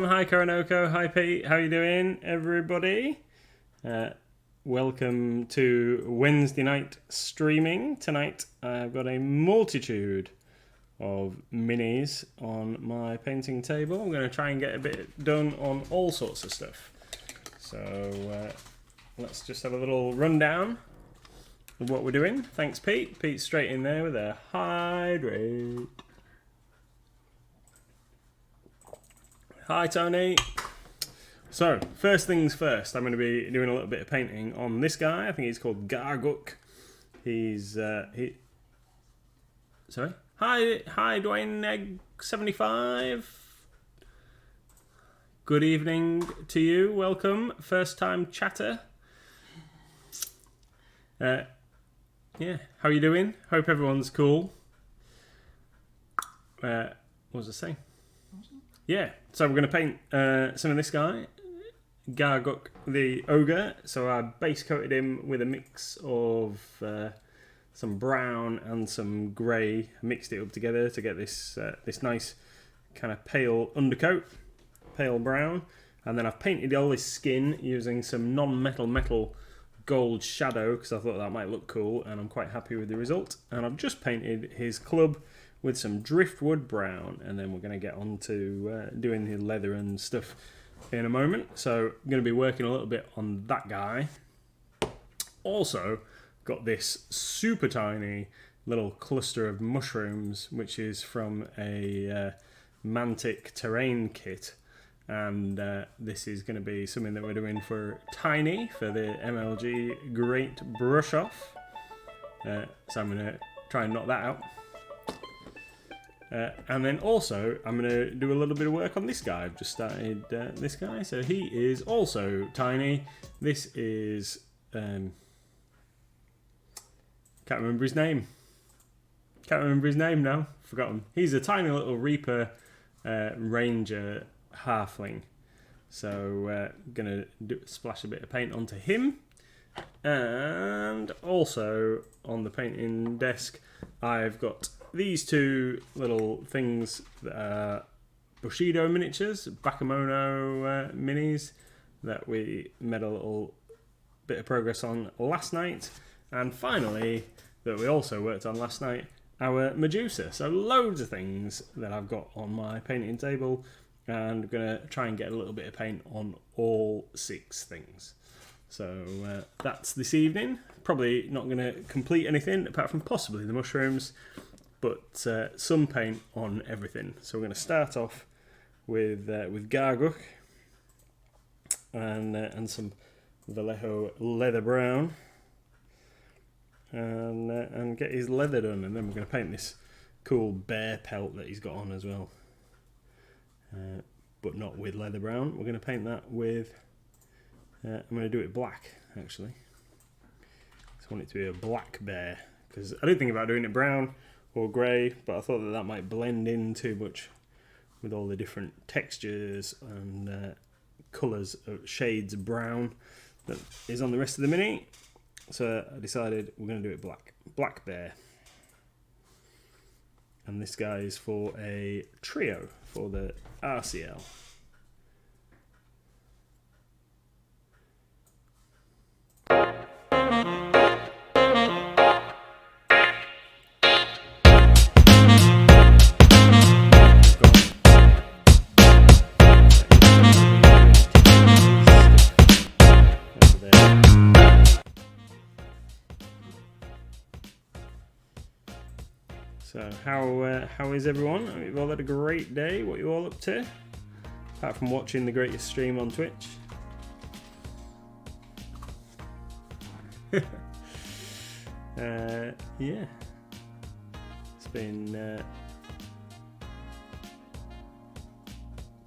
everyone. Hi Koronoko. Hi Pete. How you doing, everybody? Welcome to Wednesday night streaming. Tonight I've got a multitude of minis on my painting table. I'm going to try and get a bit done on all sorts of stuff. So let's just have a little rundown of what we're doing. Thanks Pete. Pete's straight in there with a hydrate. Hi Tony. So, first things first, I'm going to be doing a little bit of painting on this guy. I think he's called Garguk. He's, sorry? Hi Dwayne Egg 75. Good evening to you. Welcome. First time chatter. Yeah, how are you doing? Hope everyone's cool. What was I saying? Yeah, so we're going to paint some of this guy, Garguk the Ogre. So I base coated him with a mix of some brown and some grey. Mixed it up together to get this this nice kind of pale undercoat, pale brown. And then I've painted all his skin using some non-metal gold shadow because I thought that might look cool, and I'm quite happy with the result. And I've just painted his club with some driftwood brown, and then we're going to get on to doing the leather and stuff in a moment. So I'm going to be working a little bit on that guy. Also got this super tiny little cluster of mushrooms, which is from a Mantic terrain kit, and this is going to be something that we're doing for Tiny for the MLG Great Brush Off. So I'm going to try and knock that out. And then also, I'm going to do a little bit of work on this guy. I've just started this guy. So he is also tiny. This is... can't remember his name. Can't remember his name now. Forgotten. He's a tiny little Reaper Ranger halfling. So going to splash a bit of paint onto him. And also on the painting desk, I've got these two little things that are Bushido miniatures, Bakemono minis that we made a little bit of progress on last night. And finally, that we also worked on last night, our Medusa. So loads of things that I've got on my painting table, and I'm going to try and get a little bit of paint on all 6 things. So that's this evening. Probably not going to complete anything apart from possibly the mushrooms, but some paint on everything. So we're going to start off with Garguk and some Vallejo leather brown, and get his leather done, and then we're going to paint this cool bear pelt that he's got on as well, but not with leather brown. We're going to paint that with I'm going to do it black actually. I want it to be a black bear because I didn't think about doing it brown or grey, but I thought that might blend in too much with all the different textures and colours of shades of brown that is on the rest of the mini. So I decided we're going to do it black bear. And this guy is for a trio for the RCL. So how is everyone? I mean, you've all had a great day. What are you all up to? Apart from watching the greatest stream on Twitch. Yeah. It's been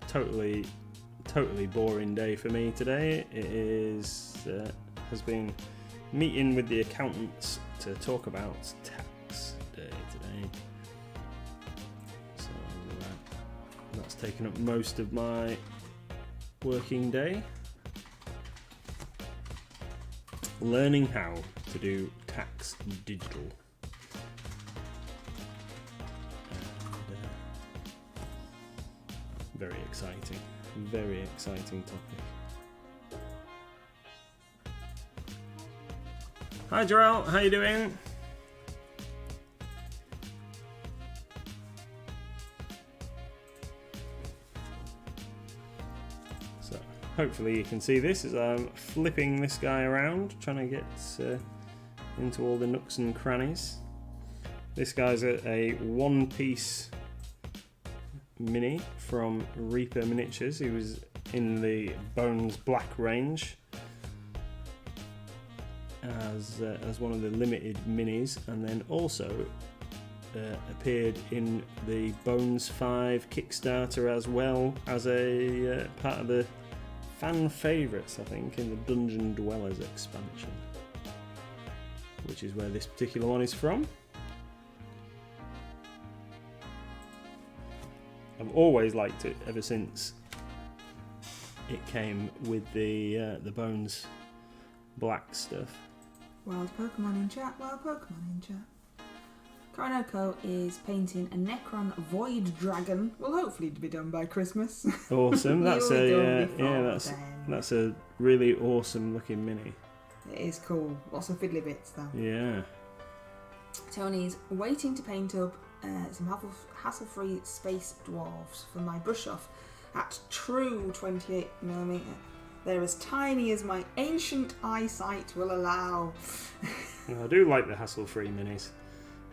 totally boring day for me today. It is has been meeting with the accountants to talk about tax day today. So that's taken up most of my working day. Learning how to do tax digital. And, very exciting. very exciting topic. Hi Jarrell, how you doing? So hopefully you can see this as I'm flipping this guy around, trying to get into all the nooks and crannies. This guy's a one-piece mini from Reaper Miniatures. He was in the Bones Black range as one of the limited minis, and then also appeared in the Bones 5 Kickstarter as well as a part of the fan favourites, I think, in the Dungeon Dwellers expansion, which is where this particular one is from. I've always liked it ever since it came with the Bones Black stuff. Wild Pokemon in chat, wild Pokemon in chat. Karanoko is painting a Necron Void Dragon. Will hopefully be done by Christmas. Awesome. That's that's a really awesome looking mini. It is cool. Lots of fiddly bits though. Yeah. Tony's waiting to paint up some hassle-free space dwarves for my brush-off at true 28mm. They're as tiny as my ancient eyesight will allow. I do like the hassle-free minis.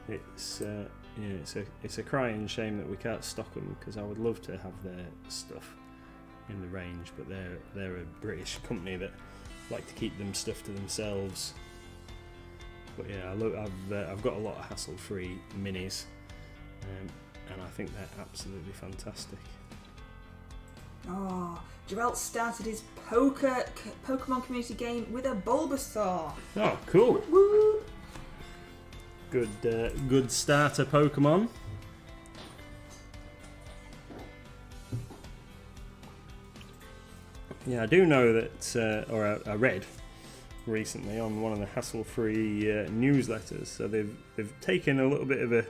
It's a crying shame that we can't stock them, because I would love to have their stuff in the range, but they're a British company that like to keep them stuff to themselves. But yeah, I've got a lot of hassle-free minis, and I think they're absolutely fantastic. Oh, Jarrell started his Pokemon community game with a Bulbasaur. Oh, cool! Woo! Good starter Pokemon. Yeah, I do know that, or I read recently on one of the hassle-free newsletters. So they've taken a little bit of a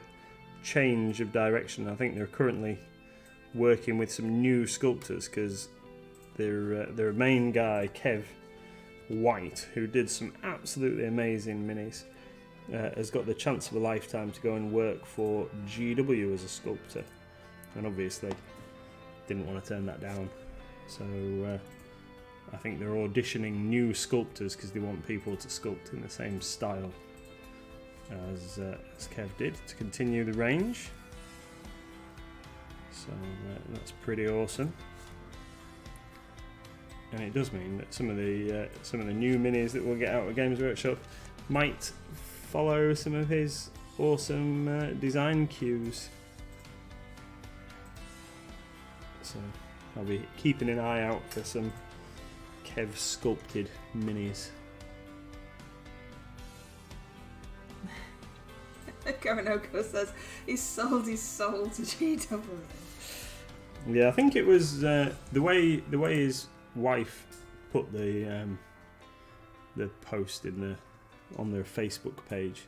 change of direction. I think they're currently working with some new sculptors, because their main guy, Kev White, who did some absolutely amazing minis, has got the chance of a lifetime to go and work for GW as a sculptor, and obviously didn't want to turn that down. So I think they're auditioning new sculptors because they want people to sculpt in the same style as Kev did to continue the range. So that's pretty awesome, and it does mean that some of the new minis that we'll get out of Games Workshop might follow some of his awesome design cues. So I'll be keeping an eye out for some Kev sculpted minis. Karanoko says he sold his soul to GW. Yeah, I think it was the way his wife put the post on their Facebook page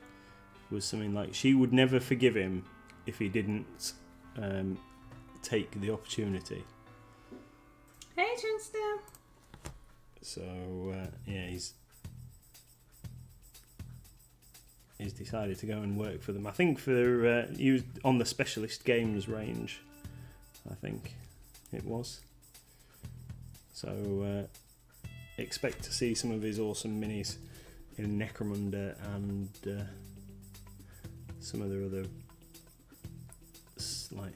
was something like, she would never forgive him if he didn't take the opportunity. Hey, Trinstone. So yeah, he's decided to go and work for them. I think for used on the Specialist Games range, I think it was. So expect to see some of his awesome minis in Necromunda and some of the other like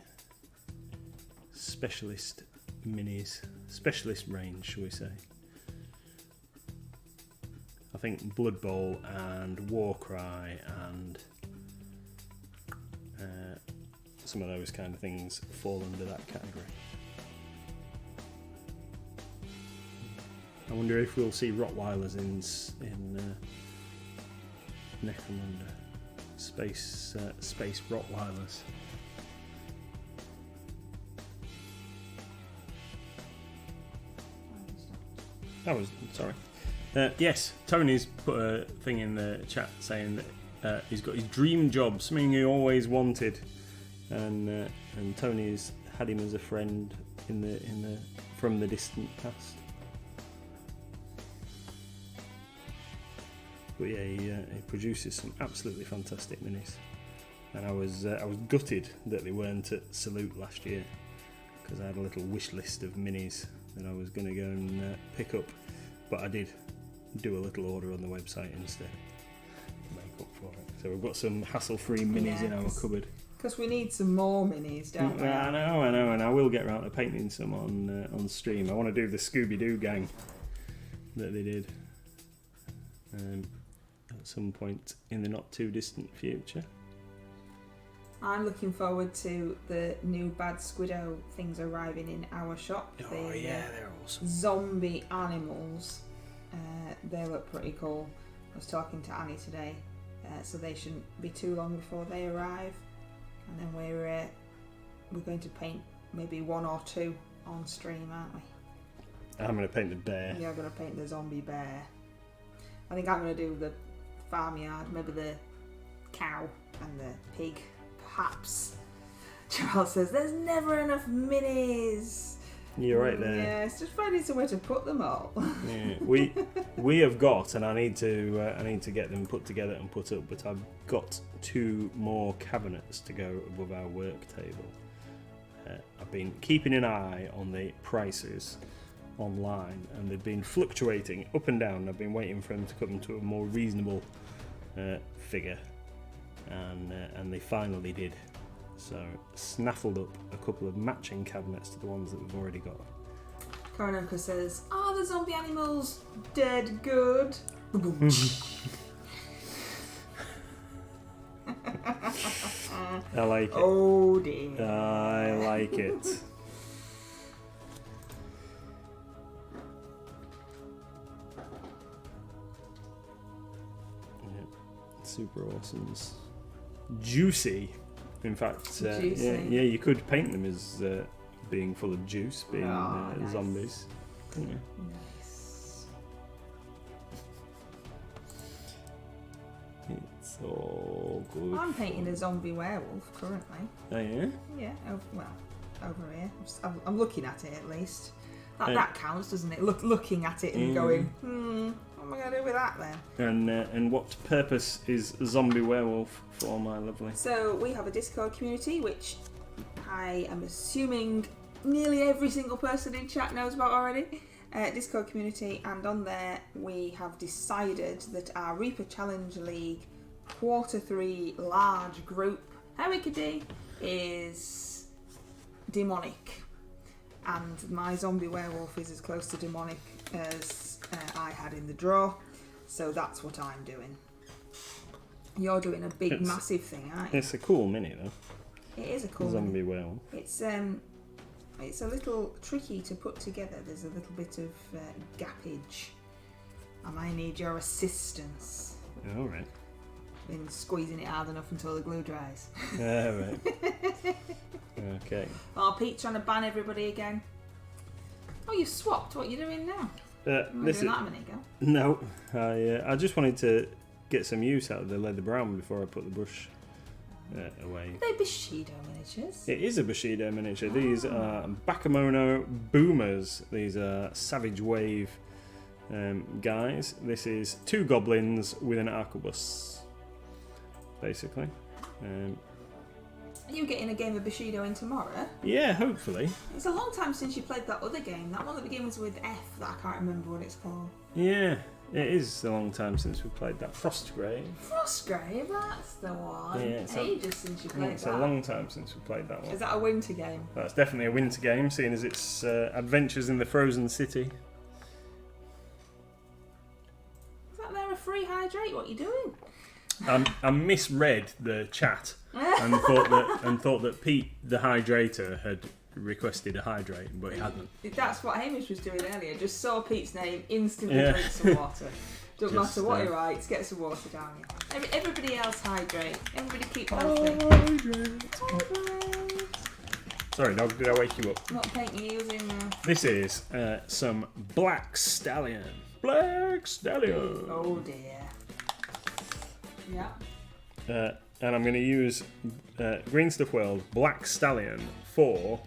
specialist minis, specialist range, shall we say. I think Blood Bowl and Warcry and some of those kind of things fall under that category. I wonder if we'll see Rottweilers in Necromunda. Space Rottweilers. Sorry. Yes, Tony's put a thing in the chat saying that he's got his dream job, something he always wanted, and Tony's had him as a friend in the from the distant past. But yeah, he produces some absolutely fantastic minis, and I was gutted that they weren't at Salute last year, because I had a little wish list of minis that I was going to go and pick up, but I did do a little order on the website instead to make up for it. So we've got some hassle-free minis in our cupboard. Because we need some more minis, don't we? I know, and I will get around to painting some on stream. I want to do the Scooby-Doo gang that they did at some point in the not too distant future. I'm looking forward to the new Bad Squiddo things arriving in our shop. Oh yeah, they're awesome. Zombie animals. They look pretty cool. I was talking to Annie today, so they shouldn't be too long before they arrive. And then we're going to paint maybe one or two on stream, aren't we? I'm going to paint the bear. You're going to paint the zombie bear. I think I'm going to do the farmyard, maybe the cow and the pig, perhaps. Charles says, there's never enough minis. You're right there. Yeah, it's just finding somewhere to put them all. Yeah, we have got, and I need to get them put together and put up, but I've got 2 more cabinets to go above our work table. I've been keeping an eye on the prices online, and they've been fluctuating up and down. I've been waiting for them to come to a more reasonable figure, and they finally did. So snaffled up a couple of matching cabinets to the ones that we've already got. Coronanka says, "Are the zombie animals dead good?" I like it. Oh dear. I like it. Yeah. Super awesomes. Juicy. In fact, yeah, you could paint them as being full of juice, being nice. Zombies. Yeah. Nice. It's all good. I'm painting a zombie werewolf currently. Oh yeah? Yeah, over here. I'm looking at it at least. That counts, doesn't it? Looking at it and going, what am I going to do with that then? And what purpose is zombie werewolf for, my lovely? So we have a Discord community, which I am assuming nearly every single person in chat knows about already. Discord community, and on there we have decided that our Reaper Challenge League Q3 large group Hurricane is demonic, and my zombie werewolf is as close to demonic as I had in the draw, so that's what I'm doing. You're doing a big massive thing, aren't you? It's a cool mini though. It is a cool zombie werewolf. It's a little tricky to put together. There's a little bit of gappage, and I need your assistance. All right. In squeezing it hard enough until the glue dries. All right. Okay. Oh, Pete's trying to ban everybody again. Oh, you've swapped. What are you doing now? This doing that a minute ago. No, I just wanted to get some use out of the leather brown before I put the brush away. They're Bushido miniatures. It is a Bushido miniature. These are Bakemono Boomers. These are Savage Wave guys. This is 2 goblins with an arquebus, basically. Are you getting a game of Bushido in tomorrow? Yeah, hopefully. It's a long time since you played that other game. That one that begins with F that I can't remember what it's called. Yeah, it is a long time since we played that. Frostgrave. Frostgrave, that's the one. Yeah, it's ages since you played that. It's a long time since we played that one. Is that a winter game? That's definitely a winter game, seeing as it's Adventures in the Frozen City. Is that there a free hydrate? What are you doing? I misread the chat and thought that Pete, the hydrator, had requested a hydrate, but he hadn't. That's what Hamish was doing earlier. Just saw Pete's name, instantly drink some water. Doesn't matter what he writes, get some water down here. Everybody else hydrate. Everybody keep healthy. Hydrate. Sorry, dog, did I wake you up? What paint are you using now? This is some Black Stallion. Black Stallion. Oh dear. Yeah. And I'm going to use Green Stuff World Black Stallion for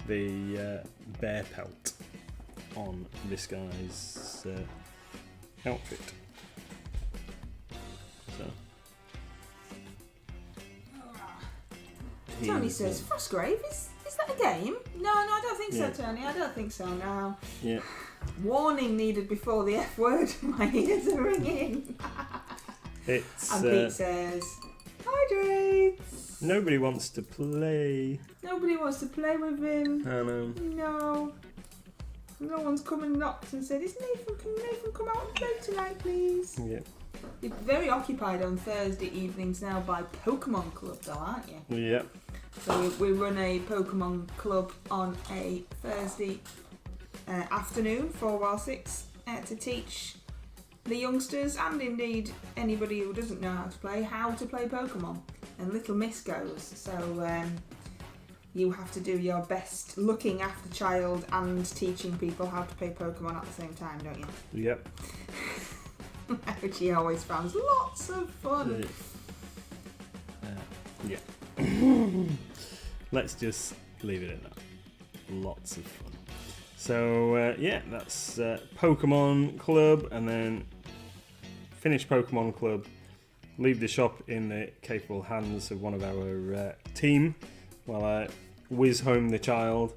the bear pelt. on this guy's outfit. So. Tony says, Frostgrave, is that a game? No, I don't think so, Tony. I don't think so, no. Yeah. Warning needed before the F word. My ears are ringing. And Pete says, hydrates. Nobody wants to play. Nobody wants to play with him. I know. No. No one's come and knocked and said, can Nathan come out and play tonight, please? Yeah. You're very occupied on Thursday evenings now by Pokémon Club, though, aren't you? Yeah. So we run a Pokémon Club on a Thursday afternoon, 4-6, to teach the youngsters and indeed anybody who doesn't know how to play Pokémon. And little Miss goes, so you have to do your best looking after child and teaching people how to play Pokémon at the same time, don't you? Yep. Which he always finds lots of fun. Yeah. Let's just leave it at that. Lots of fun. So that's Pokemon Club, and then finish Pokemon Club, leave the shop in the capable hands of one of our team while I whiz home the child,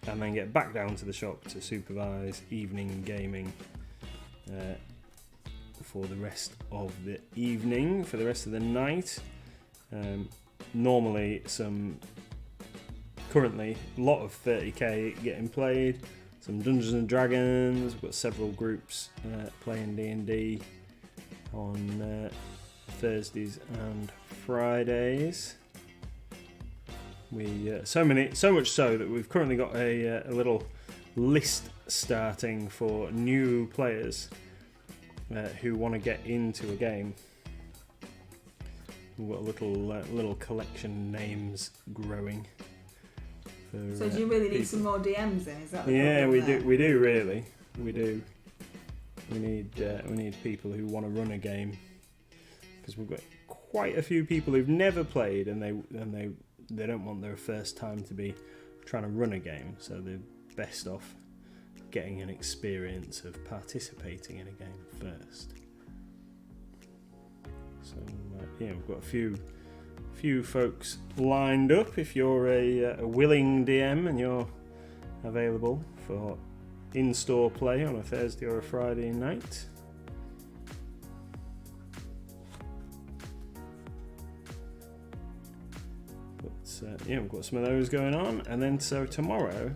and then get back down to the shop to supervise evening gaming for the rest of the evening, for the rest of the night. Normally currently a lot of 30k getting played, some Dungeons and Dragons. We've got several groups playing D&D on Thursdays and Fridays. So much so that we've currently got a little list starting for new players who want to get into a game. We've got a little collection of names growing. So do you really need some more DMs then? Is that we do really. We do. We need people who want to run a game, because we've got quite a few people who've never played and they don't want their first time to be trying to run a game. So they're best off getting an experience of participating in a game first. So we've got a few folks lined up. If you're a willing DM and you're available for in-store play on a Thursday or a Friday night, we've got some of those going on. And then so tomorrow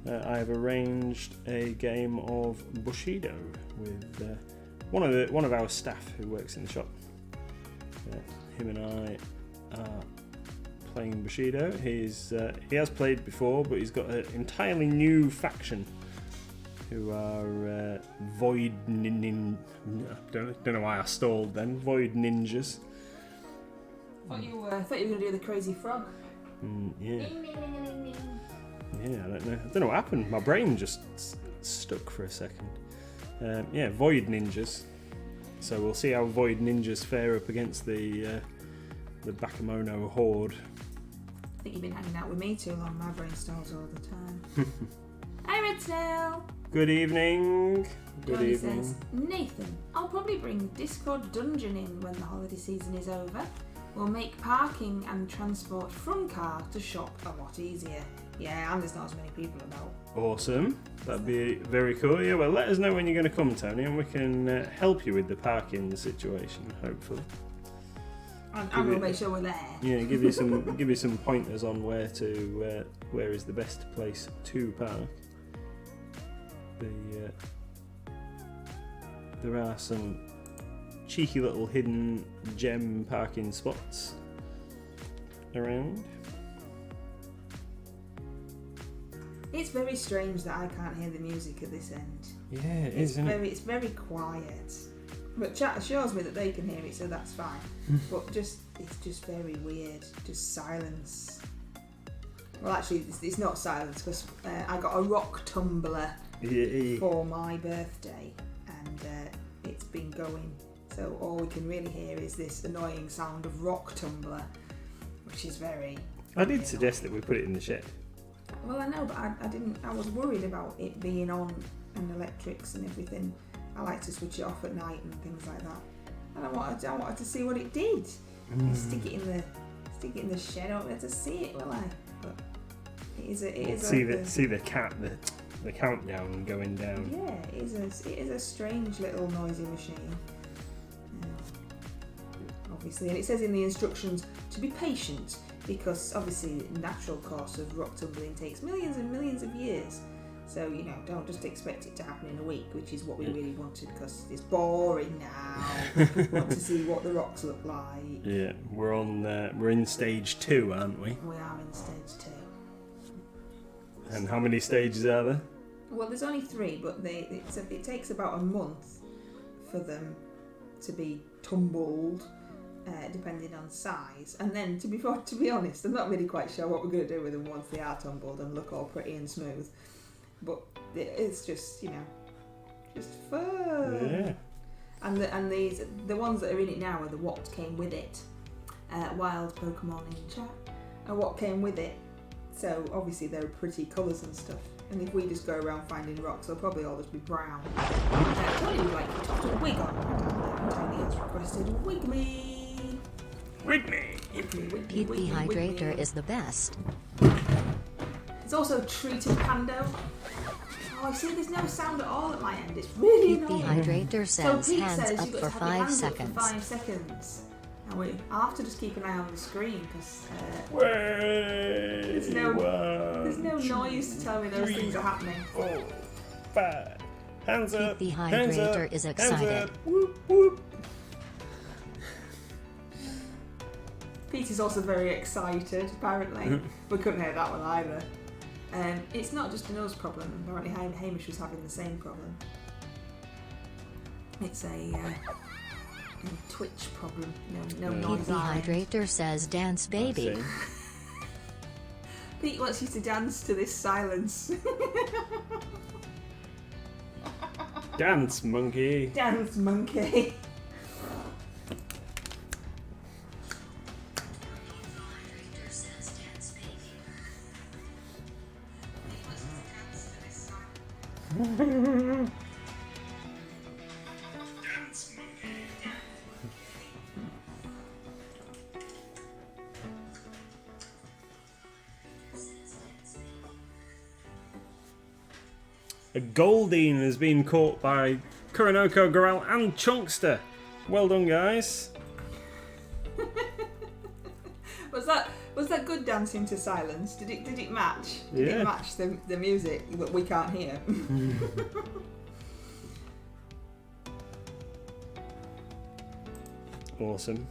I have arranged a game of Bushido with one of our staff who works in the shop. Him and I are playing Bushido. He has played before, but he's got an entirely new faction who are Void Ninja. Don't know why I stalled then. Void Ninjas. I thought you were going to do the crazy frog. Yeah. Yeah, I don't know what happened. My brain just stuck for a second. Void Ninjas. So we'll see how Void Ninjas fare up against the Bakemono horde. I think you've been hanging out with me too long. My brain stalls all the time. Hi, Red Tail. Good evening. Johnny says, Nathan, I'll probably bring Discord Dungeon in when the holiday season is over. We'll make parking and transport from car to shop a lot easier. Yeah, and there's not as many people about. Awesome. That'd be very cool. Yeah, well, let us know when you're going to come, Tony, and we can help you with the parking situation, hopefully. And we'll make sure we're there. Yeah, give you some pointers on where is the best place to park. There are some cheeky little hidden gem parking spots around. It's very strange that I can't hear the music at this end. Yeah, it is, isn't it? It's very quiet. But chat assures me that they can hear it, so that's fine. But it's just very weird. Just silence. Well, actually, it's not silence because I got a rock tumbler for my birthday, and it's been going. So all we can really hear is this annoying sound of rock tumbler, which is very. I did suggest that we put it in the shed. Well, I know, but I didn't. I was worried about it being on and electrics and everything. I like to switch it off at night and things like that. And I wanted to see what it did. Stick it in the shed. I don't get to see it, will I? But it is see the countdown going down. Yeah, it is a strange little noisy machine. Obviously, and it says in the instructions to be patient because obviously the natural course of rock tumbling takes millions and millions of years. So, don't just expect it to happen in a week, which is what we really wanted because it's boring now. We want to see what the rocks look like. Yeah, we're in stage 2, aren't we? We are in stage 2. And how many stages are there? Well, there's only 3, but it takes about a month for them to be tumbled, depending on size. And then, to be honest, I'm not really quite sure what we're going to do with them once they are tumbled and look all pretty and smooth. But it's just, just fun. Yeah. And the ones that are in it now are the what came with it. Wild Pokémon in chat. And what came with it. So obviously they're pretty colours and stuff. And if we just go around finding rocks, they'll probably all just be brown. Tony would like you to put a wig on. Tony has requested wig me. Wig me. Pete the Hydrator is the best. It's also treated Pando. Oh, I see there's no sound at all at my end. It's really Pete the annoying. Hydrator says Pete hands says up you've got for to have your 5 hands up seconds. for 5 seconds. Now I'll have to just keep an eye on the screen because there's no noise to tell me those things are happening. 4, 5. Hands up. Pete the hands Hydrator up, is hands excited. up. Whoop, whoop. Pete is also very excited, apparently. We couldn't hear that one either. It's not just a nose problem. Apparently Hamish was having the same problem. It's a twitch problem. No Pete noise. the Hydrator says dance baby. Pete wants you to dance to this silence. Dance, monkey. Dance, monkey. A Goldine has been caught by Kuronoko, Goral and Chunkster. Well done, guys. Was that good dancing to silence? Did it match? Did Yeah. it match the music that we can't hear? Awesome.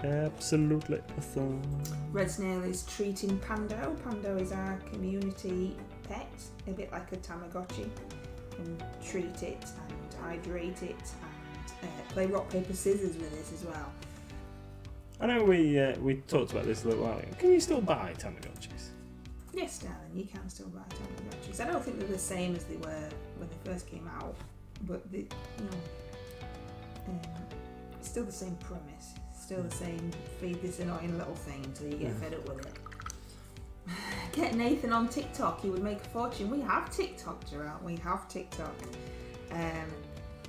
Absolutely awesome. Red Snail is treating Pando. Pando is our community pet, a bit like a Tamagotchi. And treat it and hydrate it and play rock paper scissors with it as well. I know we talked about this a little while ago. Can you still buy Tamagotchis? Yes, darling, you can still buy Tamagotchis. I don't think they're the same as they were when they first came out, but it's still the same premise. Still the same, feed this annoying little thing until you get fed up with it. Get Nathan on TikTok, he would make a fortune. We have TikTok, Gerald, we have TikTok.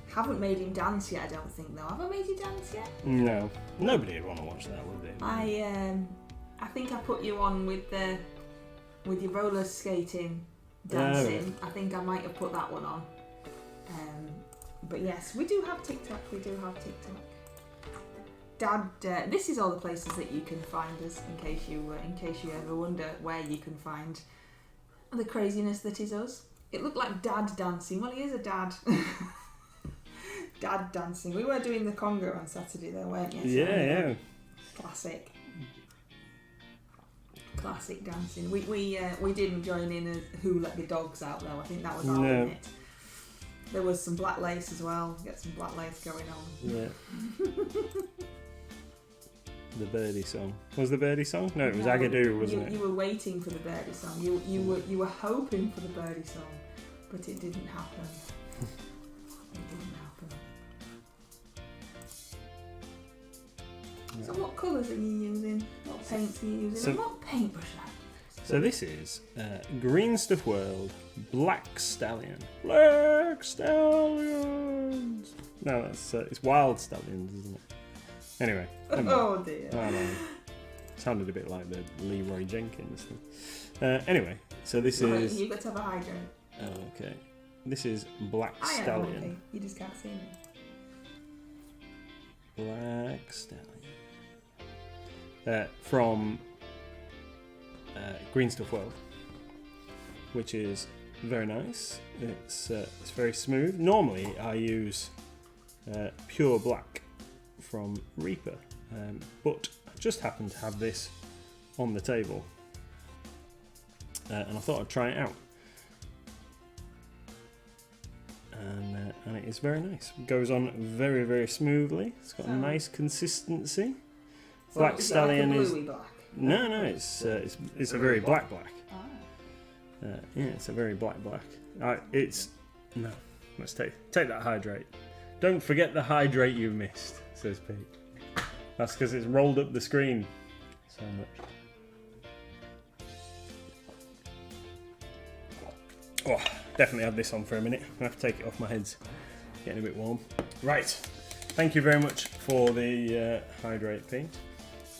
Haven't made him dance yet, I don't think, though. Have I made you dance yet? No. Nobody would want to watch that, would they? I think I put you on with your roller skating dancing. I think I might have put that one on. But yes, we do have TikTok. Dad, this is all the places that you can find us in case you ever wonder where you can find the craziness that is us. It looked like Dad dancing. Well, he is a dad. Dad dancing. We were doing the conga on Saturday though, weren't you? Yeah. Classic dancing. We didn't join in Who Let the Dogs Out though. I think that was our limit. There was some black lace as well. Get some black lace going on. Yeah. The birdie song. Was the birdie song? No, it was Agadoo, wasn't it? You were waiting for the birdie song. You were hoping for the birdie song, but it didn't happen. So what colours are you using? What paints are you using? So- and what paintbrush are you So this is Green Stuff World Black Stallion. Black Stallions! No, that's it's Wild Stallions, isn't it? Anyway. using? Oh dear. I know. Sounded a bit like the Leroy Jenkins thing. Anyway, so this is... You've got to have a hydrant. Okay. This is Black I am Stallion. okay. You just can't see me. Black Stallion. From Green Stuff World, which is very nice. It's very smooth. Normally I use pure black from Reaper, but I just happened to have this on the table, and I thought I'd try it out. And it is very nice. It goes on very, very smoothly. It's got a nice consistency. So Black is Stallion it like a is bluey black? no, it's a very black. Ah. Yeah, it's a very black. Let's take that hydrate. Don't forget the hydrate you missed, says Pete. That's because it's rolled up the screen so much. Oh, definitely have this on for a minute. I have to take it off my head's getting a bit warm. Right, thank you very much for the hydrate, Pete.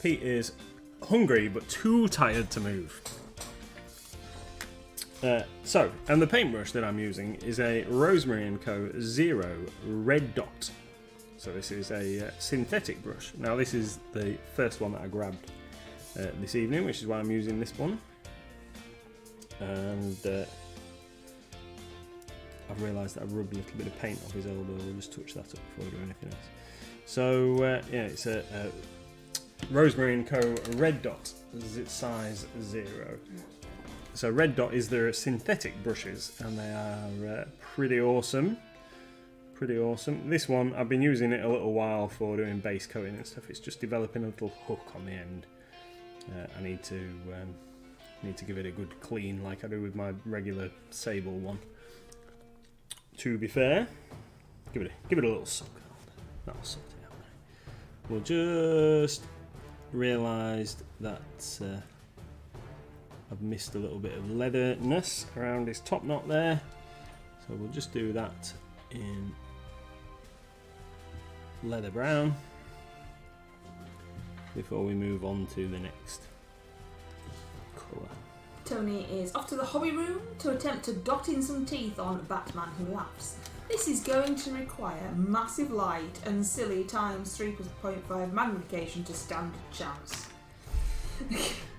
Pete is hungry but too tired to move. And the paintbrush that I'm using is a Rosemary & Co. Zero Red Dot. So this is a synthetic brush. Now this is the first one that I grabbed this evening, which is why I'm using this one. And I've realised that I've rubbed a little bit of paint off his elbow. We'll just touch that up before we do anything else. So yeah, it's a Rosemary & Co. Red Dot. This is its size 0. So Red Dot is their synthetic brushes, and they are pretty awesome. Pretty awesome. This one, I've been using it a little while for doing base coating and stuff. It's just developing a little hook on the end. I need to give it a good clean, like I do with my regular Sable one. To be fair, give it a little suck. That'll sort it out. We'll just realised that I've missed a little bit of leatherness around his top knot there, so we'll just do that in leather brown before we move on to the next colour. Tony is off to the hobby room to attempt to dot in some teeth on Batman Who Laughs. This is going to require massive light and silly times 3.5 magnification to stand a chance.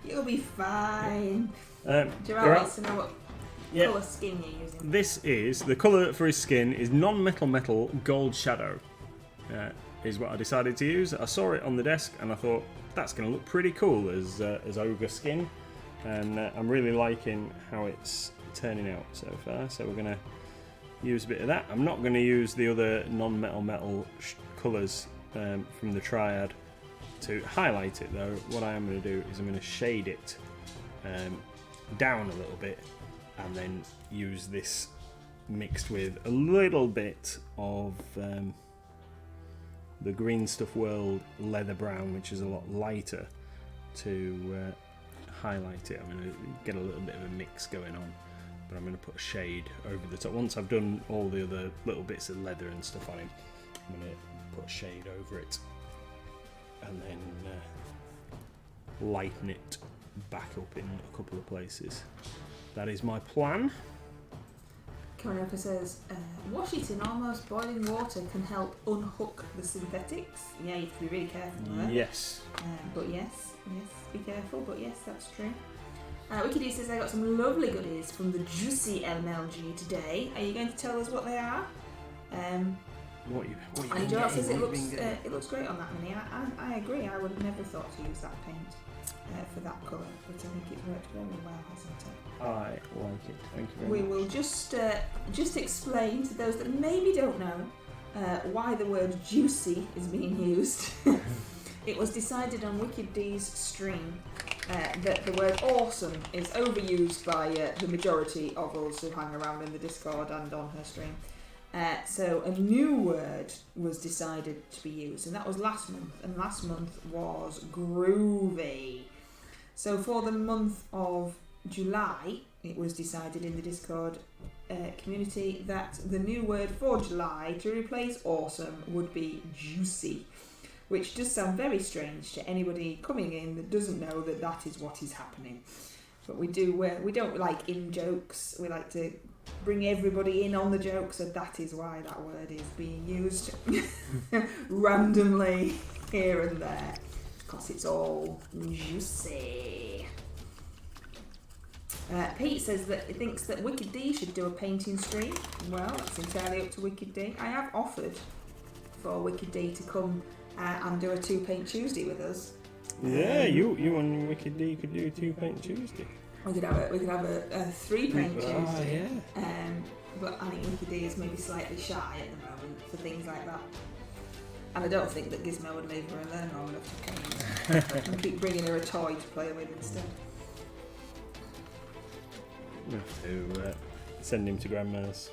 You'll be fine. Gerard wants to know what colour skin you're using. This is, the colour for his skin is non-metal gold shadow. Is what I decided to use. I saw it on the desk and I thought that's going to look pretty cool as ogre skin, and I'm really liking how it's turning out so far. So we're going to use a bit of that. I'm not going to use the other non-metal colours from the triad to highlight it though. What I am going to do is I'm going to shade it down a little bit, and then use this mixed with a little bit of the Green Stuff World Leather Brown, which is a lot lighter, to highlight it. I'm going to get a little bit of a mix going on, but I'm going to put a shade over the top. Once I've done all the other little bits of leather and stuff on him, I'm going to put a shade over it and then lighten it back up in a couple of places. That is my plan. Karinaka says, wash it in almost boiling water can help unhook the synthetics. Yeah, you have to be really careful there. Yes. But yes, be careful, but yes, that's true. Wikidy says I got some lovely goodies from the Juicy MLG today. Are you going to tell us what they are? What you and Gerard says it looks great on that mini. I agree, I would have never thought to use that paint for that colour, but I think it's worked very well, hasn't it? I like it. Thank you very We much. will just explain to those that maybe don't know why the word juicy is being used. It was decided on Wicked D's stream that the word awesome is overused by the majority of us who hang around in the Discord and on her stream. So a new word was decided to be used, and that was last month, and last month was groovy. So for the month of July, it was decided in the Discord community that the new word for July to replace awesome would be juicy, which does sound very strange to anybody coming in that doesn't know that that is what is happening. But we don't like in jokes, we like to bring everybody in on the joke, so that is why that word is being used randomly here and there, because it's all juicy. Pete says that he thinks that Wicked D should do a painting stream. Well, that's entirely up to Wicked D. I have offered for Wicked D to come and do a 2 Paint Tuesday with us. Yeah, you and Wicked D could do a 2 Paint Tuesday. We could have a 3 Paint Tuesday. Oh, yeah. But I think Wicked D is maybe slightly shy at the moment for things like that. And I don't think that Gizmo would leave her alone long enough to paint. And keep bringing her a toy to play with instead. We have to send him to Grandma's.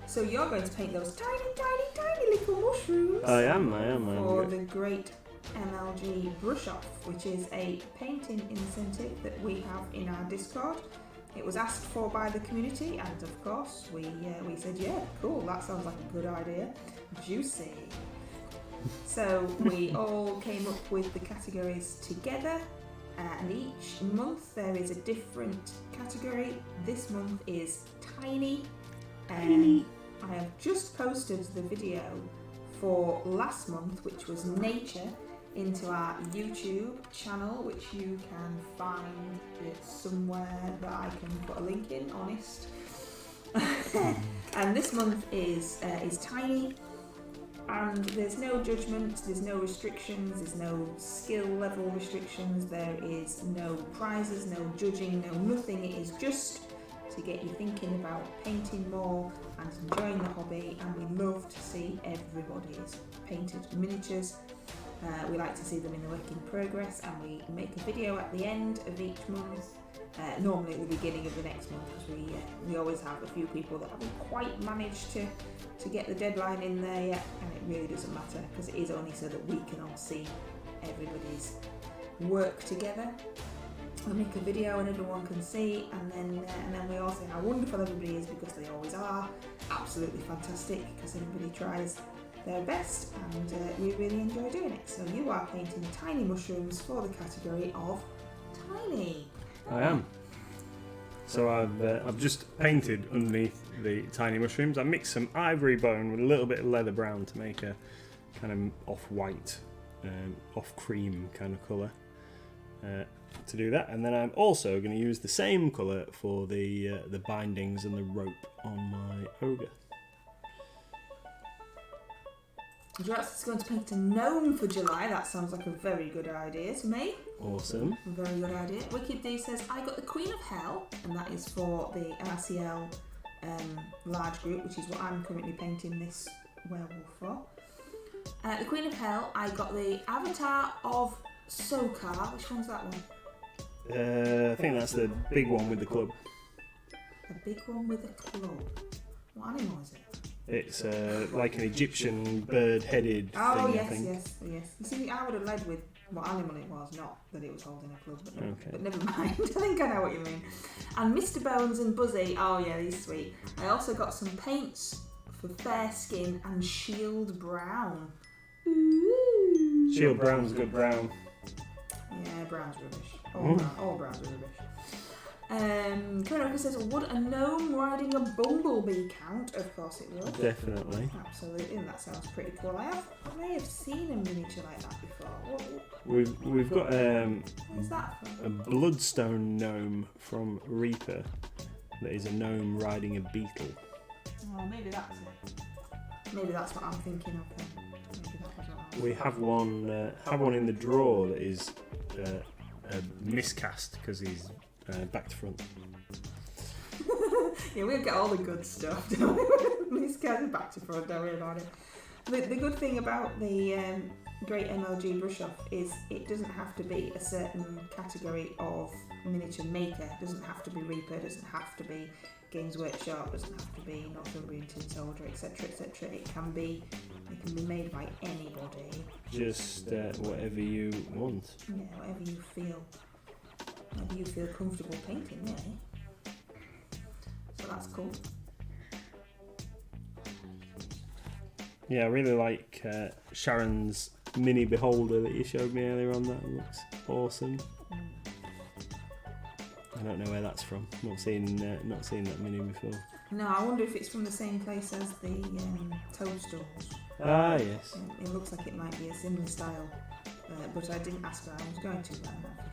So you're going to paint those tiny little mushrooms. I am. For the Great MLG Brush Off, which is a painting incentive that we have in our Discord. It was asked for by the community, and of course we said, yeah, cool, that sounds like a good idea. Juicy. So we all came up with the categories together, and each month there is a different category. This month is tiny. I have just posted the video for last month, which was nature, into our YouTube channel, which you can find it somewhere that I can put a link in, honest. And this month is tiny, and there's no judgment, there's no restrictions, there's no skill level restrictions, there is no prizes, no judging, no nothing. It is just to get you thinking about painting more and enjoying the hobby, and we love to see everybody's painted miniatures. We like to see them in the work in progress, and we make a video at the end of each month, normally at the beginning of the next month, because we always have a few people that haven't quite managed to get the deadline in there yet, and it really doesn't matter because it is only so that we can all see everybody's work together. We make a video and everyone can see, and then we all say how wonderful everybody is, because they always are absolutely fantastic, because everybody tries their best, and we really enjoy doing it. So you are painting tiny mushrooms for the category of tiny. I am. So I've just painted underneath the tiny mushrooms. I mixed some ivory bone with a little bit of leather brown to make a kind of off-white, off-cream kind of colour to do that. And then I'm also going to use the same colour for the bindings and the rope on my ogre. Drax is going to paint a gnome for July. That sounds like a very good idea to me. Awesome. Very good idea. Wicked D says, I got the Queen of Hell, and that is for the RCL large group, which is what I'm currently painting this werewolf for. The Queen of Hell, I got the Avatar of Sokar. Which one's that one? I think that's the big one with the club. The big one with the club. What animal is it? It's like an Egyptian bird-headed thing, I think. Yes. You see, I would have led with what animal it was, not that it was holding a club, but, Okay. But never mind. I think I know what you mean. And Mr. Bones and Buzzy, oh yeah, these are sweet. I also got some paints for Fair Skin and Shield Brown. Ooh. Shield Brown's good brown. Yeah, brown's rubbish. All brown's are rubbish. Karen says, would a gnome riding a bumblebee count? Of course it would. Definitely. Absolutely, and that sounds pretty cool. I may have seen a miniature like that before. We've got Where's that from? a bloodstone gnome from Reaper that is a gnome riding a beetle. Oh, maybe that's it. Maybe that's what I'm thinking of then. Maybe that was what I was We have one in the drawer that is a miscast because he's back to front. Yeah, we'll get all the good stuff, don't we? These guys are back to front, don't worry about it. The good thing about the Great MLG brush off is it doesn't have to be a certain category of miniature maker. It doesn't have to be Reaper, it doesn't have to be Games Workshop, it doesn't have to be Northumbrian Tin Soldier, etc, etc. It can be made by anybody. Just whatever you want. Yeah, whatever you feel comfortable painting, really. So that's cool. Yeah, I really like Sharon's mini beholder that you showed me earlier on. That looks awesome. I don't know where that's from. Not seen that mini before. No, I wonder if it's from the same place as the toadstools. Ah, yes. It looks like it might be a similar style, but I didn't ask her. I was going to, but I forgot.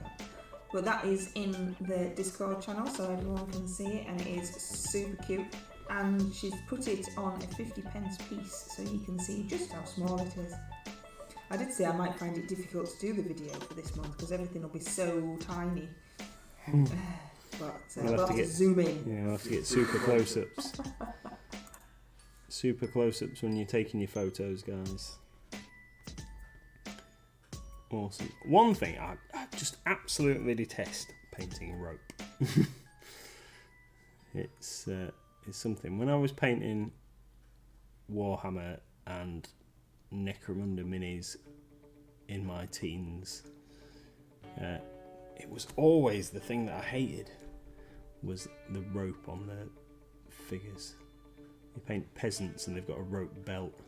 But that is in the Discord channel, so everyone can see it, and it is super cute. And she's put it on a 50p piece, so you can see just how small it is. I did say I might find it difficult to do the video for this month because everything will be so tiny. But we'll have to zoom in. Yeah, we'll have to get super close-ups. Super close-ups when you're taking your photos, guys. Awesome. One thing I just absolutely detest painting rope. It's something. When I was painting Warhammer and Necromunda minis in my teens, it was always the thing that I hated was the rope on the figures. You paint peasants and they've got a rope belt.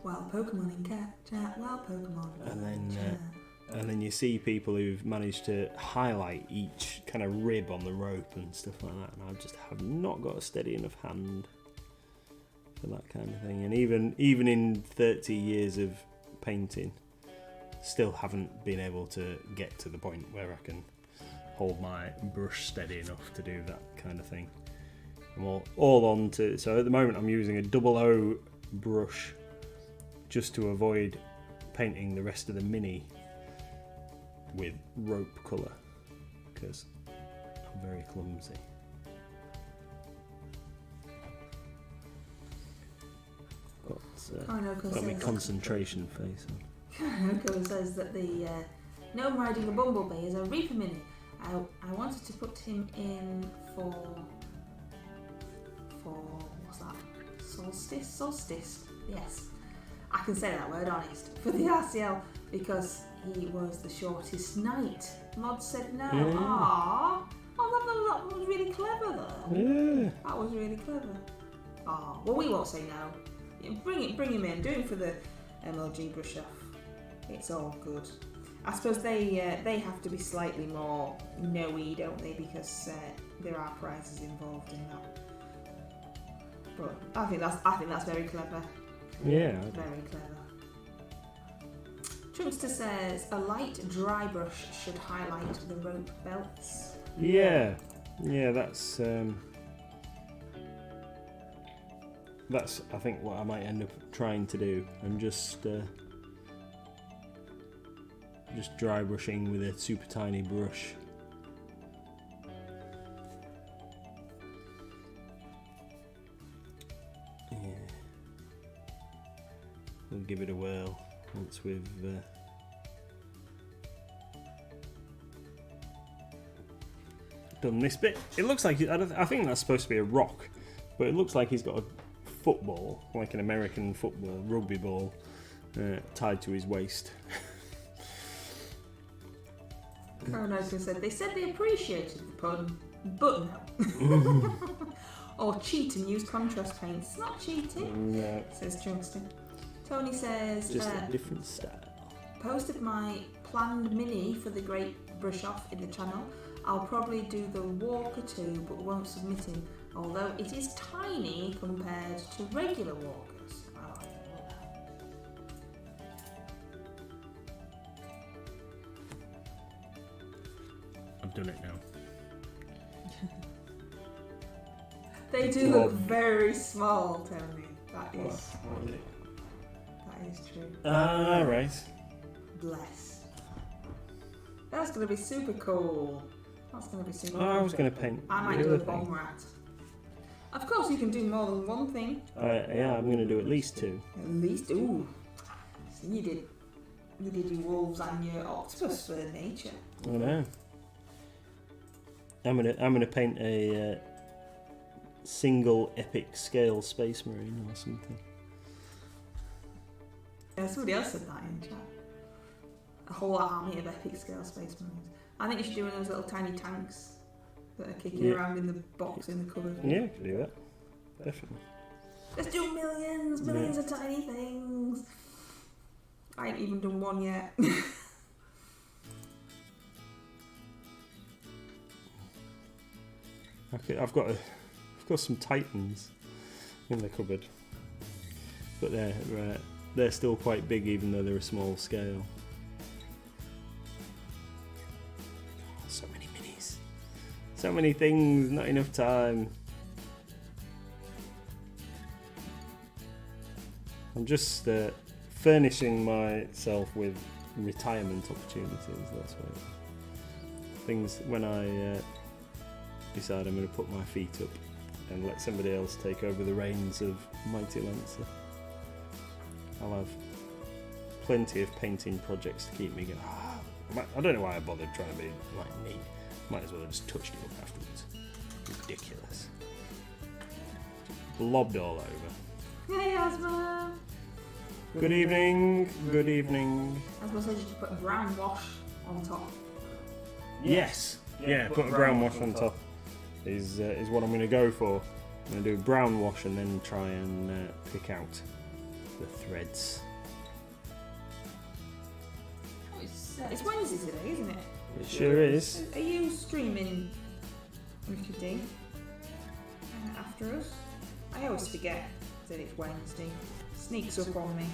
Wild Pokémon in chat, wild Pokémon. And then you see people who've managed to highlight each kind of rib on the rope and stuff like that, and I just have not got a steady enough hand for that kind of thing. And even in 30 years of painting, still haven't been able to get to the point where I can hold my brush steady enough to do that kind of thing. I'm all on to, so at the moment I'm using a 00 brush just to avoid painting the rest of the mini with rope colour because I'm very clumsy. Got my concentration face on. Kanoko says that the gnome riding a bumblebee is a Reaper mini. I wanted to put him in for what's that? Solstice. Yes, I can say that word honest for the RCL because he was the shortest knight. Mod said no. Yeah. Aww. Oh, that was really clever though. Yeah. That was really clever. Oh, well, we won't say no. Bring him in. Do him for the MLG brush off. It's all good. I suppose they have to be slightly more no-y, don't they? Because there are prizes involved in that. But I think that's very clever. Yeah. Very clever. Trunkster says a light dry brush should highlight the rope belts. Yeah, that's I think what I might end up trying to do, and just dry brushing with a super tiny brush. Yeah, we'll give it a whirl once we've done this bit. It looks like I think that's supposed to be a rock, but it looks like he's got a football, like an American football, rugby ball, tied to his waist. Coronado said they appreciated the pun, but no. Or cheat and use contrast paints. It's not cheating, No, says Trunkster. Tony says just a different style. posted my planned mini for the great brush off in the channel. I'll probably do the walker too, but won't submit him, although it is tiny compared to regular walkers. I've done it now. They do look very small, Tony. That is true. Ah, right. Bless. That's going to be super cool. That's going to be super cool. I was going to paint. I might do a bomb rat. Of course, you can do more than one thing. Yeah, I'm going to do at least 2. At least, ooh. So you did your wolves and your octopus for nature. I know. I'm gonna paint a single epic scale space marine or something. Yeah, somebody else said that in chat. A whole army of epic scale space marines. I think you should do one of those little tiny tanks that are kicking around in the box in the cupboard. Yeah, we can do that. Definitely. Let's do millions of tiny things. I ain't even done one yet. Okay, I've got some titans in the cupboard, but they're still quite big, even though they're a small scale. Oh, so many minis, so many things, not enough time. I'm just furnishing myself with retirement opportunities. That's what things when I decide I'm going to put my feet up and let somebody else take over the reins of Mighty Lancer. I'll have plenty of painting projects to keep me going. I don't know why I bothered trying to be like neat. Might as well have just touched it up afterwards. Ridiculous. Blobbed all over. Hey, Asma! Good evening. Good evening. Asma says you should put a brown wash on top. Yes. Yeah, put a brown wash on top. Is what I'm going to go for. I'm going to do a brown wash and then try and pick out the threads. It's Wednesday today, isn't it? It sure is. Are you streaming Wicked D after us? I always forget that it's Wednesday. Sneaks up on me.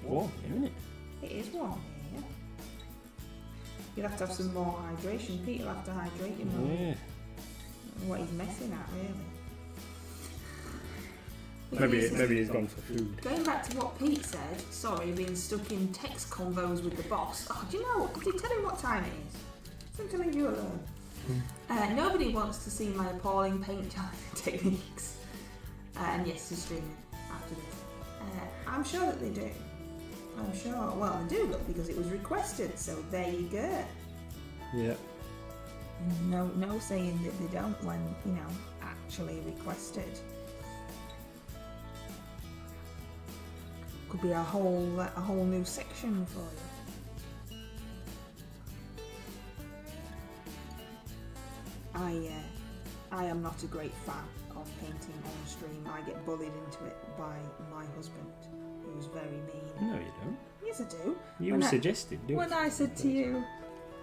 Warm, isn't it? It is warm here. You'll have to have some more hydration. Pete will have to hydrate him more. Yeah. What he's messing at, really. Maybe he's gone for food. Going back to what Pete said, sorry, being stuck in text convos with the boss. Oh, do you know? Did you tell him what time it is? Something to leave you alone. Nobody wants to see my appalling paint techniques. And yes, he's streaming after this. I'm sure that they do. I'm sure. Well, they do look because it was requested. So there you go. Yeah. No saying that they don't when actually requested. Could be a whole new section for you. I am not a great fan of painting on stream. I get bullied into it by my husband, who's very mean. No, you don't. Yes, I do. You suggested doing it. When I said to you,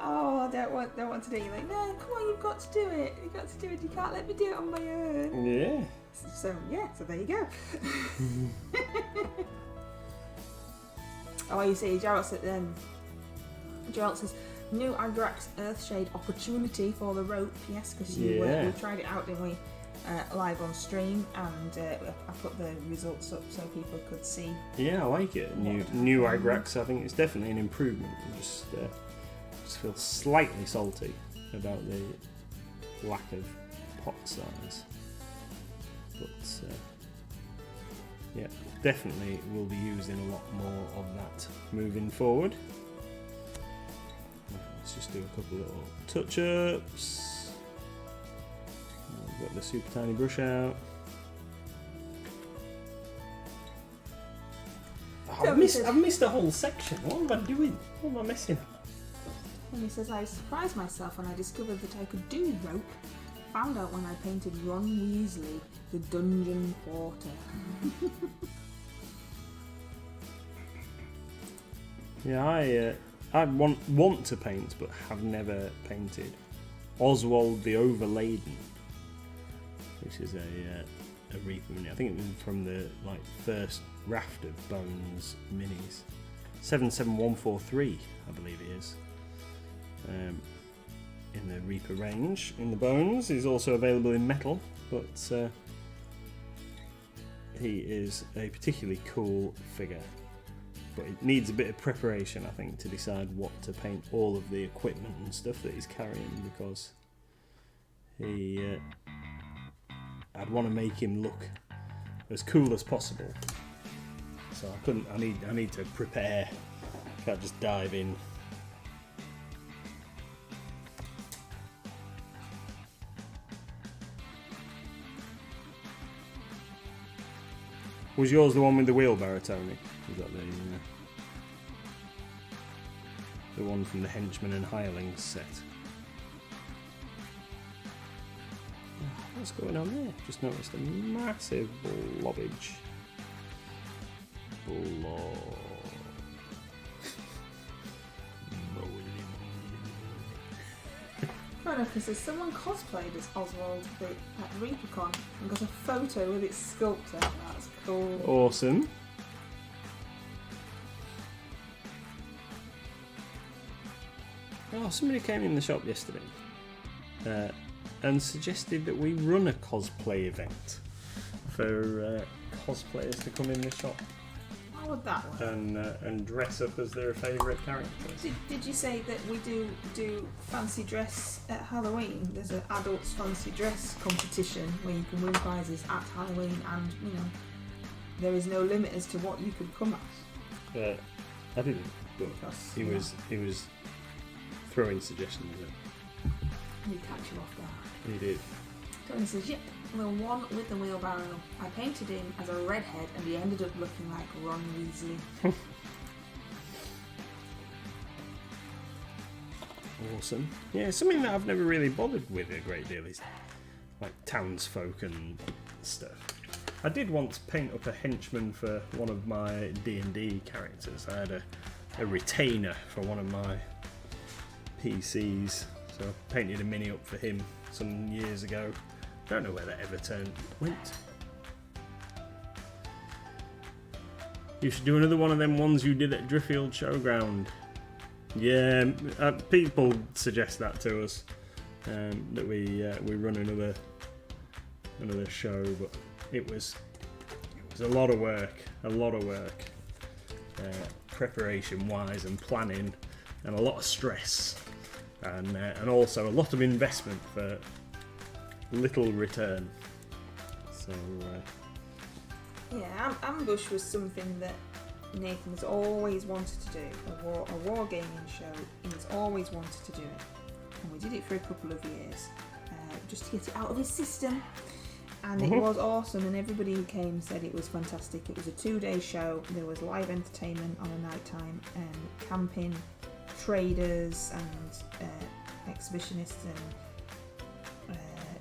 "Oh, I don't want to do it," you're like, "No, come on, you've got to do it. You've got to do it. You can't let me do it on my own." Yeah. So there you go. Oh, you see, Gerald says, new Agrax Earthshade opportunity for the rope. Yes, because we tried it out, didn't we? Live on stream, and I put the results up so people could see. Yeah, I like it. New Agrax, I think it's definitely an improvement. I just feel slightly salty about the lack of pot size. But yeah, definitely will be using a lot more of that moving forward. Let's just do a couple little touch-ups. I've got the super tiny brush out. Oh, I've missed a whole section. What am I doing? What am I missing? And he says, I surprised myself when I discovered that I could do rope. Found out when I painted Ron Weasley, the dungeon porter. Yeah, I want to paint, but have never painted Oswald the Overladen, which is a Reaper mini. I think it was from the first raft of Bones minis. 77143, I believe it is. In the Reaper range. In the Bones, he's also available in metal, but he is a particularly cool figure. But it needs a bit of preparation, I think, to decide what to paint all of the equipment and stuff that he's carrying, because he I'd want to make him look as cool as possible. So I couldn't. I need to prepare. Can't just dive in. Was yours the one with the wheelbarrow, Tony? Was that the one from the Henchman and Hirelings set? What's going on there? Just noticed a massive blobbage. Fair enough, because someone cosplayed as Oswald at ReaperCon and got a photo with its sculptor. That's cool. Awesome. Oh, somebody came in the shop yesterday and suggested that we run a cosplay event for cosplayers to come in the shop. How would that work? And dress up as their favourite characters. Did you say that we do fancy dress at Halloween? There's an adults fancy dress competition where you can win prizes at Halloween, and there is no limit as to what you could come at. I didn't, but he was throwing suggestions at. He catch you off guard. He did. Tony says, "Yep, the one with the wheelbarrow. I painted him as a redhead, and he ended up looking like Ron Weasley." Awesome. Yeah, something that I've never really bothered with a great deal is like townsfolk and stuff. I did once paint up a henchman for one of my D&D characters. I had a retainer for one of my PCs, so I painted a mini up for him some years ago. Don't know where that ever went. You should do another one of them ones you did at Driffield Showground. Yeah, people suggest that to us, that we run another show, but it was a lot of work, preparation wise and planning, and a lot of stress, and also a lot of investment for little return. So yeah, Ambush was something that Nathan's always wanted to do, a wargaming show. He's always wanted to do it, and we did it for a couple of years, just to get it out of his system, and it was awesome, and everybody who came said it was fantastic. It was a 2-day show. There was live entertainment on a night time, and camping, traders and exhibitionists and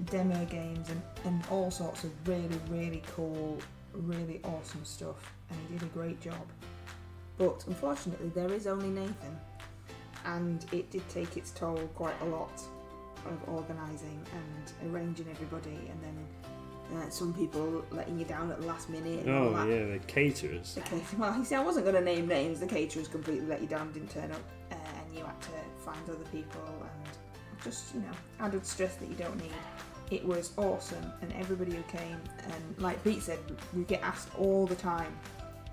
demo games and all sorts of really, really cool, really awesome stuff, and he did a great job. But unfortunately there is only Nathan, and it did take its toll quite a lot of organising and arranging everybody, and then some people letting you down at the last minute and all that. Yeah, the caterers. Well, you see, I wasn't going to name names. The caterers completely let you down, didn't turn up, and you had to find other people, and just, added stress that you don't need. It was awesome, and everybody who came, and like Pete said, we get asked all the time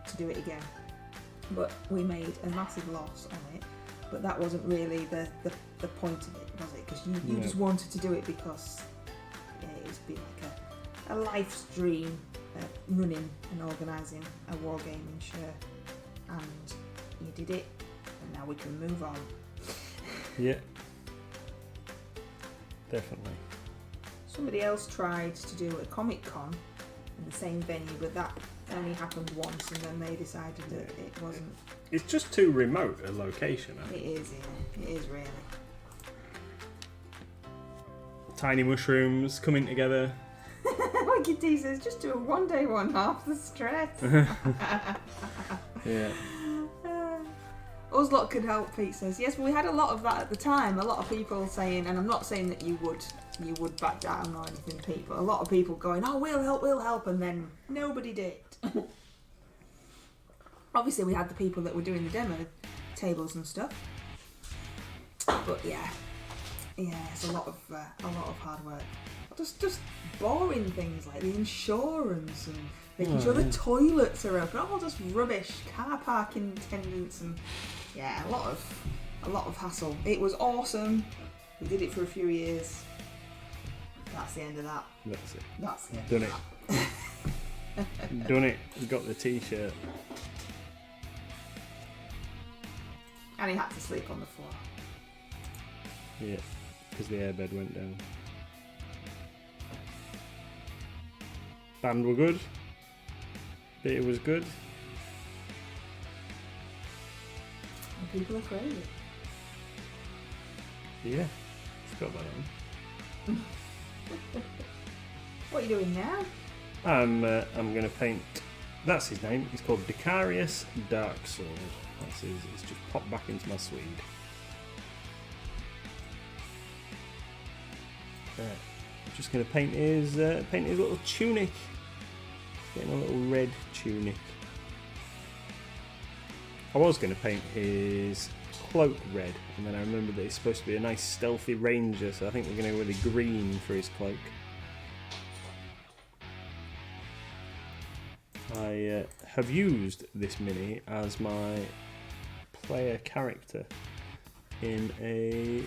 to do it again, but we made a massive loss on it. But that wasn't really the point of it, was it? Because you just wanted to do it because it's been like a life dream, running and organising a wargaming show, and you did it, and now we can move on. Yeah, definitely. Somebody else tried to do a Comic Con in the same venue, but that only happened once, and then they decided that it wasn't. It's just too remote a location. It is, yeah. It is really. Tiny mushrooms coming together. Like it says, just do a 1-day one, half the stress. Yeah. Oslot could help, Pete says. Yes, well, we had a lot of that at the time. A lot of people saying, and I'm not saying that you would back down or anything, Pete, but a lot of people going, "Oh, we'll help," and then nobody did. Obviously, we had the people that were doing the demo tables and stuff, but yeah, it's a lot of hard work. Just boring things like the insurance and making sure the toilets are open. All just rubbish. Car parking attendants and a lot of hassle. It was awesome. We did it for a few years. That's the end of that. That's it. That's the end Done of it. that. Done it. You got the t-shirt. And he had to sleep on the floor. Yeah, because the airbed went down. Band were good. It was good. And people are crazy. Yeah, forgot about that one. What are you doing now? I'm going to paint. That's his name. He's called Decarius Darksword. That's his. It's just popped back into my Swede. I'm just going to paint his little tunic. Getting a little red tunic. I was going to paint his cloak red, and then I remembered that he's supposed to be a nice stealthy ranger, so I think we're going to go with the green for his cloak. I have used this mini as my player character in a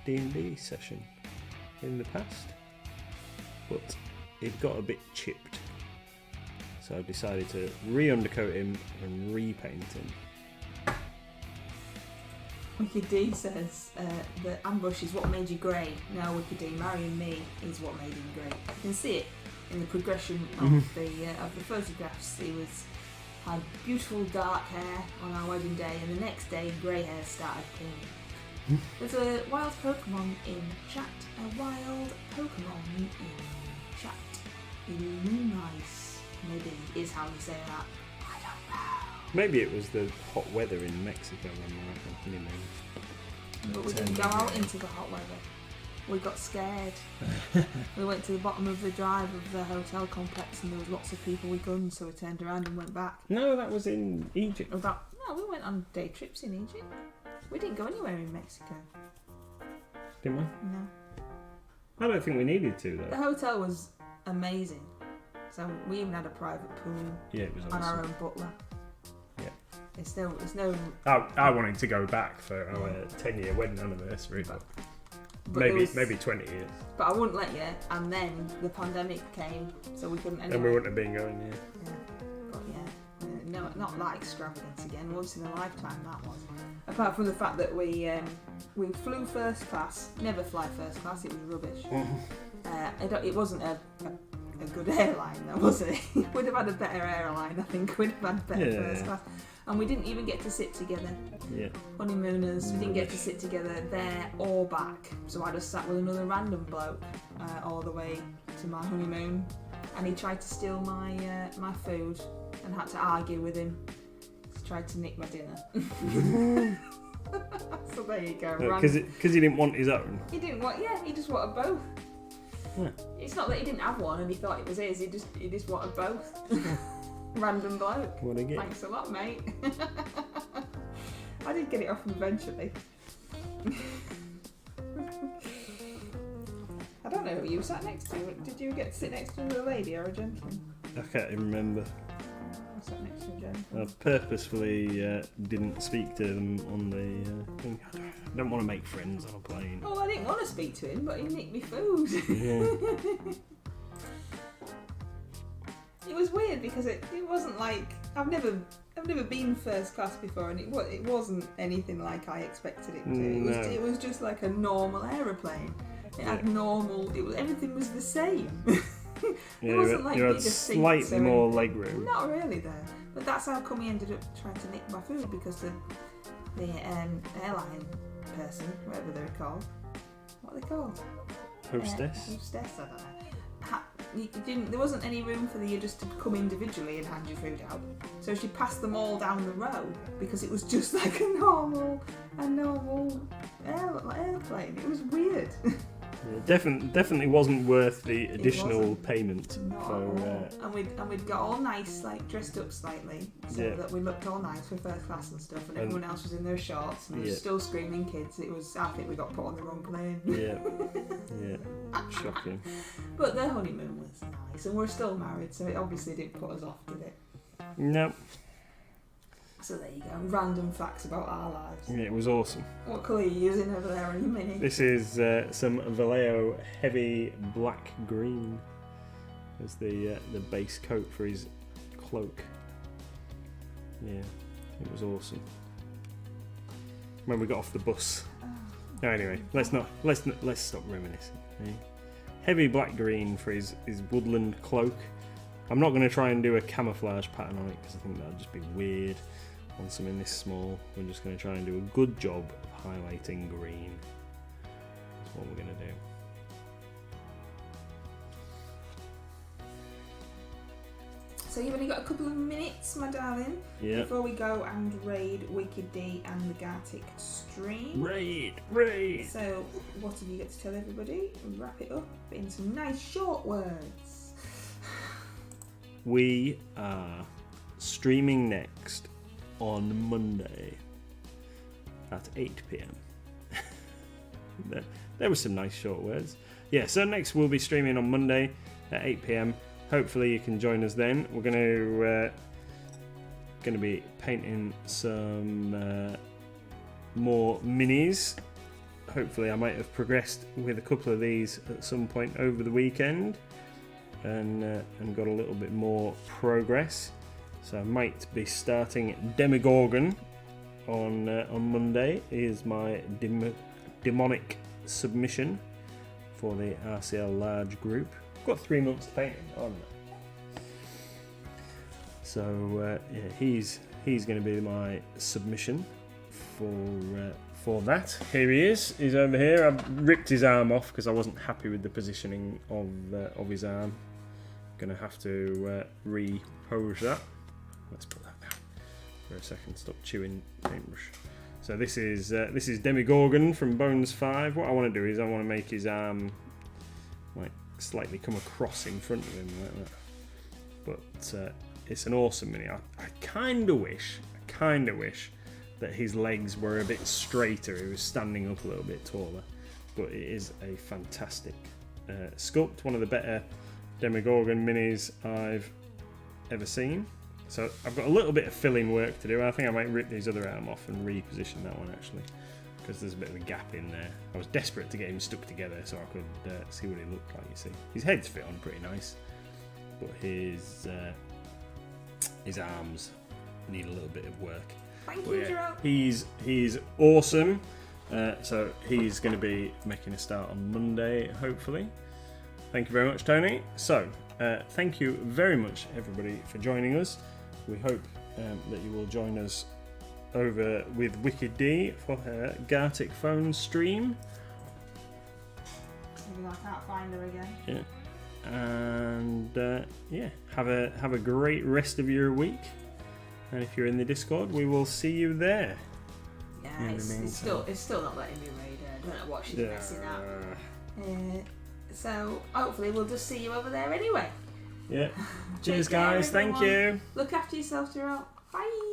D&D session in the past, but it got a bit chipped, so I've decided to re-undercoat him and repaint him. Wiki D says the ambush is what made you grey. No, Wiki D, marrying me is what made him grey. You can see it in the progression of the photographs. He had beautiful dark hair on our wedding day, and the next day grey hair started appearing. There's a wild Pokémon in chat. A wild Pokémon in chat. Illuminice, maybe is how you say that. I don't know. Maybe it was the hot weather in Mexico when we were in May. But we didn't go out into the hot weather. We got scared. We went to the bottom of the drive of the hotel complex and there was lots of people with guns, so we turned around and went back. No, that was in Egypt. No, we went on day trips in Egypt. We didn't go anywhere in Mexico. Didn't we? No. I don't think we needed to, The though. hotel was amazing. So we even had a private pool. Yeah, it was on our awesome. own butler. Yeah. It's no. I wanted to go back for our 10-year wedding anniversary, but maybe 20 years. But I wouldn't let you. And then the pandemic came, so we couldn't anyway. And we wouldn't have been going, Yeah. But yeah, no, not that extravagant again. Once in a lifetime, that was. Apart from the fact that we flew first class. Never fly first class. It was rubbish. It wasn't a good airline, though, was it? We'd have had a better airline, I think. We'd have had better first class. And we didn't even get to sit together. Yeah. Honeymooners, we didn't get to sit together there or back. So I just sat with another random bloke all the way to my honeymoon. And he tried to steal my food and had to argue with him. He tried to nick my dinner. So there you go. Because he didn't want his own. He didn't want, he just wanted both. Yeah. It's not that he didn't have one and he thought it was his, he just wanted both. Random bloke. What a get. Thanks a lot, mate. I did get it off him eventually. I don't know who you sat next to. Did you get to sit next to a lady or a gentleman? I can't even remember. I sat next to a gentleman. I purposefully didn't speak to them on the thing. I don't want to make friends on a plane. Oh, I didn't want to speak to him, but he nicked me food. Yeah. It was weird because it wasn't like I've never been first class before, and it wasn't anything like I expected it to. No. It was just like a normal aeroplane. It had normal. Everything was the same. Yeah, wasn't like you had bigger seats slightly or more anything. leg room. Not really though. But that's how come he ended up trying to nick my food, because the airline person, whatever they're called, what are they called? Hostess. Hostess, I don't know. There wasn't any room for you just to come individually and hand your food out. So she passed them all down the row because it was just like a normal airplane. It was weird. Yeah, definitely wasn't worth the additional wasn't. payment for. And we'd got all nice, like dressed up slightly, so that we looked all nice for first class and stuff. And everyone else was in their shorts and there was still screaming kids. I think we got put on the wrong plane. Yeah. Shocking. But their honeymoon was nice, and we're still married, so it obviously didn't put us off, did it? No. So there you go. Random facts about our lives. Yeah, it was awesome. What colour are you using over there on your mini? This is some Vallejo heavy black green as the base coat for his cloak. Yeah, it was awesome. When we got off the bus. Oh, anyway, let's stop reminiscing. Eh? Heavy black green for his woodland cloak. I'm not going to try and do a camouflage pattern on it because I think that'd just be weird on something this small. We're just going to try and do a good job of highlighting green. That's what we're going to do. So you've only got a couple of minutes, my darling, before we go and raid Wicked D and the Gartic stream. Raid! So what have you got to tell everybody? Wrap it up in some nice short words. We are streaming next on Monday at 8 p.m. There were some nice short words. Yeah, so next we'll be streaming on Monday at 8 p.m. Hopefully you can join us then. We're going to be painting some more minis. Hopefully I might have progressed with a couple of these at some point over the weekend and got a little bit more progress. So I might be starting Demogorgon on Monday. Is my demonic submission for the RCL large group. Got 3 months painting on that. So yeah, he's going to be my submission for that. Here he is. He's over here. I ripped his arm off because I wasn't happy with the positioning of his arm. Going to have to repose that. Let's put that down for a second. Stop chewing paintbrush. So this is Demogorgon from Bones 5. What I want to do is I want to make his arm like slightly come across in front of him like that. But it's an awesome mini. I kind of wish that his legs were a bit straighter. He was standing up a little bit taller. But it is a fantastic sculpt. One of the better Demogorgon minis I've ever seen. So I've got a little bit of filling work to do. I think I might rip his other arm off and reposition that one actually, because there's a bit of a gap in there. I was desperate to get him stuck together so I could see what he looked like. You see, his head's fit on pretty nice, but his arms need a little bit of work. Thank you, Gerald. He's awesome. So he's going to be making a start on Monday, hopefully. Thank you very much, Tony. So thank you very much, everybody, for joining us. We hope that you will join us over with Wicked D for her Gartic phone stream. Maybe I can't find her again. Yeah. And yeah, have a great rest of your week. And if you're in the Discord, we will see you there. Yeah, it's still not letting me raid her. I don't know what she's messing up. So hopefully we'll just see you over there anyway. Yeah. Cheers, guys. Thank you. Look after yourself, Gerald. Bye.